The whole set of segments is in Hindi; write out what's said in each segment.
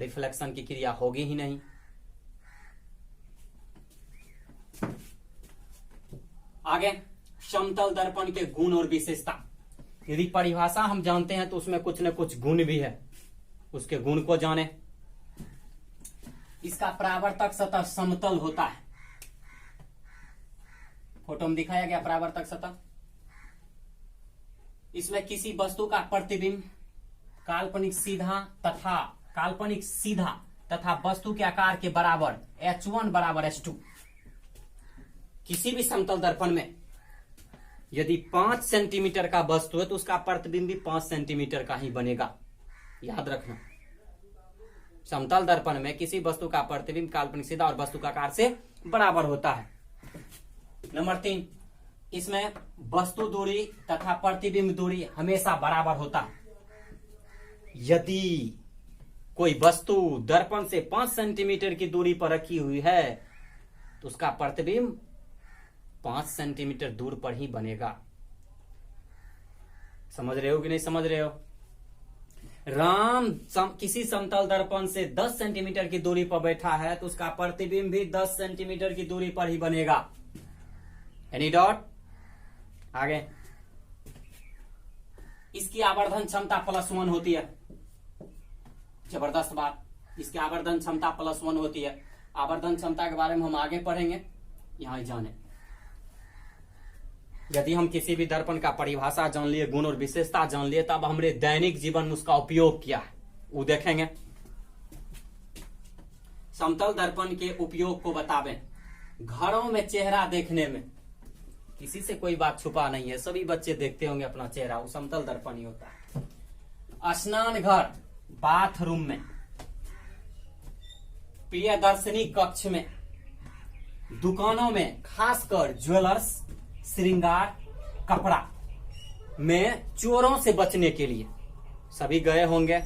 रिफ्लेक्शन की क्रिया होगी ही नहीं। आगे समतल दर्पण के गुण और विशेषता। यदि परिभाषा हम जानते हैं तो उसमें कुछ न कुछ गुण भी है, उसके गुण को जाने। इसका परावर्तक सतह समतल होता है। फोटो में दिखाया गया परावर्तक सतह। इसमें किसी वस्तु का प्रतिबिंब काल्पनिक सीधा तथा वस्तु के आकार के बराबर H1 बराबर H2। किसी भी समतल दर्पण में यदि 5 सेंटीमीटर का वस्तु है तो उसका प्रतिबिंब भी 5 सेंटीमीटर का ही बनेगा, याद रखना। समतल दर्पण में किसी वस्तु का प्रतिबिंब काल्पनिक सीधा और वस्तु का आकार से बराबर होता है। नंबर 3, इसमें वस्तु दूरी तथा प्रतिबिंब दूरी हमेशा बराबर होता है। यदि कोई वस्तु दर्पण से 5 सेंटीमीटर की दूरी पर रखी हुई है तो उसका प्रतिबिंब 5 सेंटीमीटर दूर पर ही बनेगा। समझ रहे हो कि नहीं समझ रहे हो? किसी समतल दर्पण से 10 सेंटीमीटर की दूरी पर बैठा है तो उसका प्रतिबिंब भी 10 सेंटीमीटर की दूरी पर ही बनेगा। Any doubt? आगे, इसकी आवर्धन क्षमता +1 होती है। जबरदस्त बात, इसकी आवर्धन क्षमता +1 होती है। आवर्धन क्षमता के बारे में हम आगे पढ़ेंगे, यहां जाने। यदि हम किसी भी दर्पण का परिभाषा जान लिए, गुण और विशेषता जान लिए, तब हमने दैनिक जीवन में उसका उपयोग किया है वो देखेंगे। समतल दर्पण के उपयोग को बतावें। घरों में चेहरा देखने में किसी से कोई बात छुपा नहीं है, सभी बच्चे देखते होंगे अपना चेहरा, वो समतल दर्पण ही होता है। स्नान घर, बाथरूम में, प्रियदर्शनी कक्ष में, दुकानों में, खासकर ज्वेलर्स, श्रृंगार, कपड़ा में चोरों से बचने के लिए। सभी गए होंगे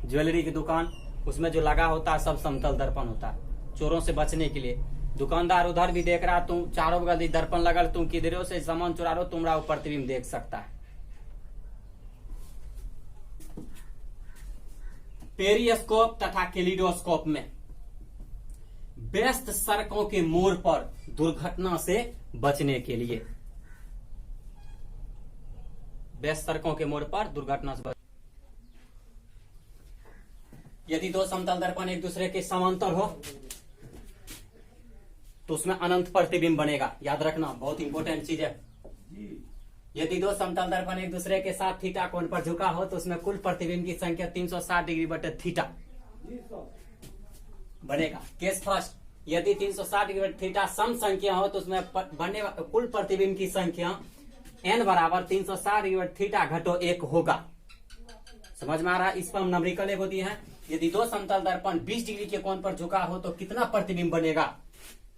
ज्वेलरी की दुकान, उसमें जो लगा होता है सब समतल दर्पण होता है, चोरों से बचने के लिए। दुकानदार उधर भी देख रहा, तुम चारों बगल दर्पण लगल, तुम किधरों से सामान चुरा रहे हो, तुम्हारा प्रतिबिंब देख सकता है। पेरिस्कोप तथा कैलिडोस्कोप में व्यस्त सड़कों के मोड़ पर दुर्घटना से बचने के लिए। व्यस्त सड़कों के मोड़ पर दुर्घटना से यदि दो समतल दर्पण एक दूसरे के समांतर हो तो उसमें अनंत प्रतिबिंब बनेगा, याद रखना, बहुत इंपॉर्टेंट चीज है। यदि दो समतल दर्पण एक दूसरे के साथ थीटा कोण पर झुका हो तो उसमें कुल प्रतिबिंब की संख्या 360 डिग्री बटे थीटा बनेगा। केस फर्स्ट, यदि 360 डिग्री बटे थीटा सम संख्या हो तो उसमें बनने कुल प्रतिबिंब की संख्या n बराबर 360 डिग्री बटे थीटा घटो 1 होगा। समझ में आ रहा है? इस पर हम नंबरिकल एक होती है। यदि दो समतल दर्पण 20 डिग्री के कोण पर झुका हो तो कितना प्रतिबिंब बनेगा?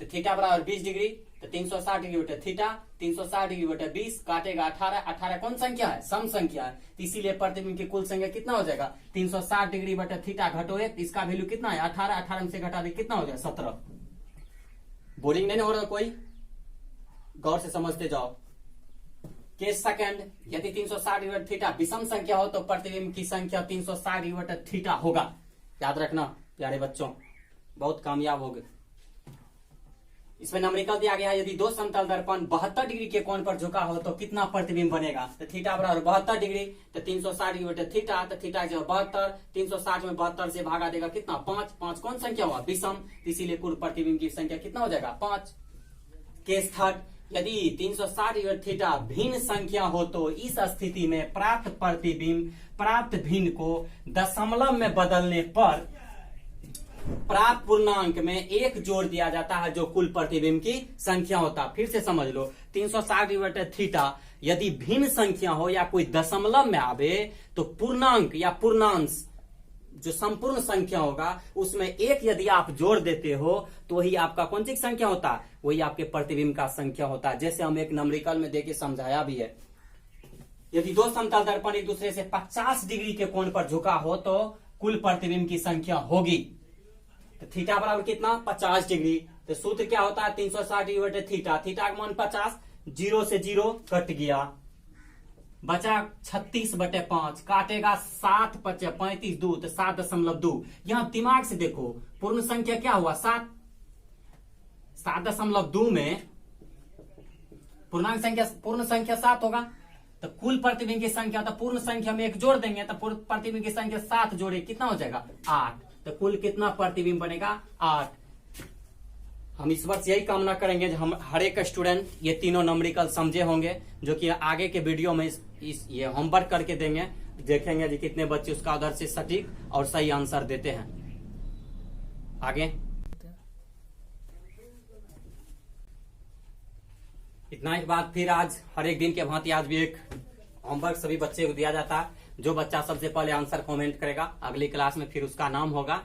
तो थीटा बराबर 20 डिग्री, तो 360 डिग्री बटे थीटा, 360 डिग्री बटे 20 काटेगा 18। 18 कौन संख्या है? सम संख्या है, तो इसीलिए प्रतिबिंब की कुल संख्या कितना हो जाएगा? 360 डिग्री बटे थीटा घटो 1, इसका वैल्यू कितना है? 18। 18 में से घटा दे कितना हो जाएगा? 17। बोरिंग नहीं हो रहा कोई? गौर से समझते जाओ। केस सेकंड, यदि 360 डिग्री बटे थीटा विषम संख्या हो तो प्रतिबिंब की संख्या 360 डिग्री बटे थीटा होगा। याद रखना प्यारे बच्चों, बहुत कामयाब हो गए। इसमें नंबरिकल दिया गया है। यदि दो समतल दर्पण 72 डिग्री के कोण पर झुका हो तो कितना प्रतिबिंब बनेगा? तो थीटा बराबर 72 डिग्री, तो 360 डिग्री बटे थीटा, तो थीटा जो 72, 360 में 72 से भागा देगा कितना? 5। 5 कौन संख्या हुआ? विषम, इसीलिए कुल प्रतिबिंब की संख्या कितना हो जाएगा? 5। केस थर्ड, यदि 360 डिग्री थीटा भिन्न संख्या हो तो इस स्थिति में प्राप्त प्रतिबिंब प्राप्त भिन्न को दशमलव में बदलने पर प्राप्त पूर्णांक में 1 जोड़ दिया जाता है जो कुल प्रतिबिंब की संख्या होता है। फिर से समझ लो, 360 डिग्री बटे थीटा यदि भिन्न संख्या हो या कोई दशमलव में आवे तो पूर्णांक या पूर्णांश जो संपूर्ण संख्या होगा उसमें 1 यदि आप जोड़ देते हो तो वही आपका कौन सी संख्या होता है? वही आपके प्रतिबिंब का संख्या होता है। जैसे हम एक नंबरिकल में देके समझाया भी है। यदि दो समतल दर्पण एक दूसरे से 50 डिग्री के कोण पर झुका हो तो कुल प्रतिबिंब की संख्या होगी। तो थीटा बराबर कितना? 50 डिग्री। तो सूत्र क्या होता है? 360 डिग्री बटे थीटा। थीटा का मान 50, 0 से 0 कट गया, बचा 36/5, काटेगा 7 × 5 = 35, 2 तो 7.2। यहां दिमाग से देखो, पूर्ण संख्या क्या हुआ 7, 7.2 में पूर्णांक संख्या, पूर्ण संख्या 7 होगा, तो कुल प्रतिबिंब की संख्या, तो पूर्ण संख्या में 1 जोड़ देंगे तो पूर्ण प्रतिबिंब की संख्या 7 जोड़े कितना हो जाएगा 8, तो कुल कितना प्रतिबिंब बनेगा 8। हम इस वर्ष यही कामना करेंगे, हम हर एक स्टूडेंट ये तीनों न्यूमेरिकल समझे होंगे, जो कि आगे के वीडियो में ये होमवर्क करके देंगे, देखेंगे जी कितने बच्चे उसका उधर से सटीक और सही आंसर देते हैं। आगे इतना ही बात, फिर आज हर एक दिन के भांति आज भी एक होमवर्क सभी बच्चे को दिया जाता है। जो बच्चा सबसे पहले आंसर कमेंट करेगा अगली क्लास में फिर उसका नाम होगा।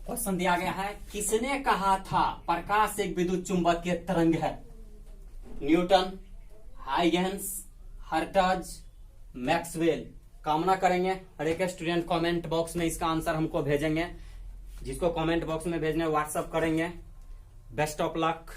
क्वेश्चन दिया गया है, किसने कहा था प्रकाश एक विद्युत चुंबकीय तरंग है? Newton, Huygens, hertz, Maxwell. कामना करेंगे हर एक स्टूडेंट कमेंट बॉक्स में इसका आंसर हमको भेजेंगे, जिसको कमेंट बॉक्स में भेजने व्हाट्सएप करेंगे। Best of luck.